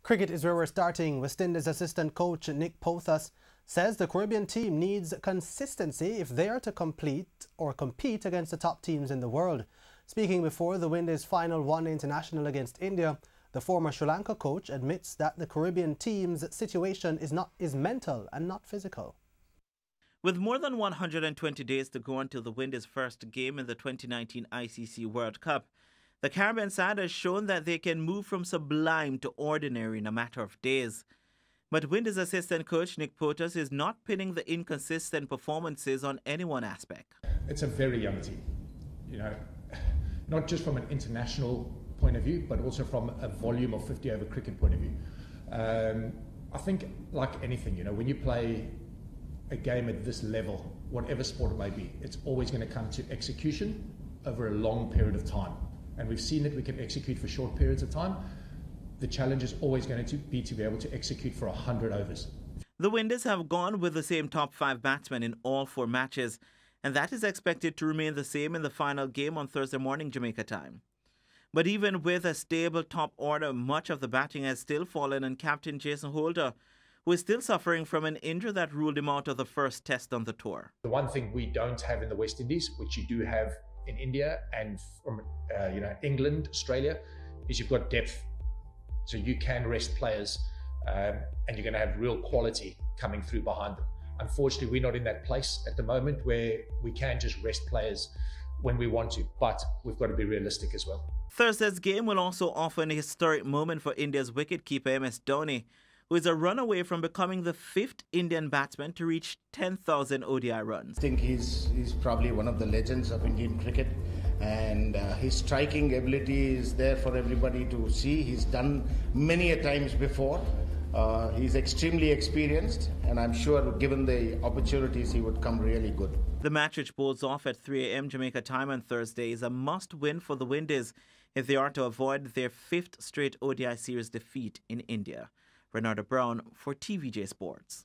Cricket is where we're starting. West Indies assistant coach Nick Pothas says the Caribbean team needs consistency if they are to compete against the top teams in the world. Speaking before the Windies' final one-day international against India, the former Sri Lanka coach admits that the Caribbean team's situation is mental and not physical. With more than 120 days to go until the Windies' first game in the 2019 ICC World Cup, the Caribbean side has shown that they can move from sublime to ordinary in a matter of days. But Windies assistant coach Nick Pothas is not pinning the inconsistent performances on any one aspect. It's a very young team, not just from an international point of view, but also from a volume of 50 over cricket point of view. I think, like anything, when you play a game at this level, whatever sport it may be, it's always going to come to execution over a long period of time. And we've seen that we can execute for short periods of time. The challenge is always going to be able to execute for 100 overs. The Windies have gone with the same top 5 batsmen in all 4 matches, and that is expected to remain the same in the final game on Thursday morning Jamaica time. But even with a stable top order, much of the batting has still fallen on captain Jason Holder, who is still suffering from an injury that ruled him out of the first test on the tour. The one thing we don't have in the West Indies, which you do have in India and from England, Australia, is you've got depth. So you can rest players and you're going to have real quality coming through behind them. Unfortunately, we're not in that place at the moment where we can just rest players when we want to, but we've got to be realistic as well. Thursday's game will also offer an historic moment for India's wicketkeeper MS Dhoni, who is a run away from becoming the 5th Indian batsman to reach 10,000 ODI runs. I think he's probably one of the legends of Indian cricket, and his striking ability is there for everybody to see. He's done many a times before. He's extremely experienced, and I'm sure given the opportunities he would come really good. The match, which bowls off at 3 a.m. Jamaica time on Thursday, is a must-win for the Windies if they are to avoid their 5th straight ODI series defeat in India. Renata Brown for TVJ Sports.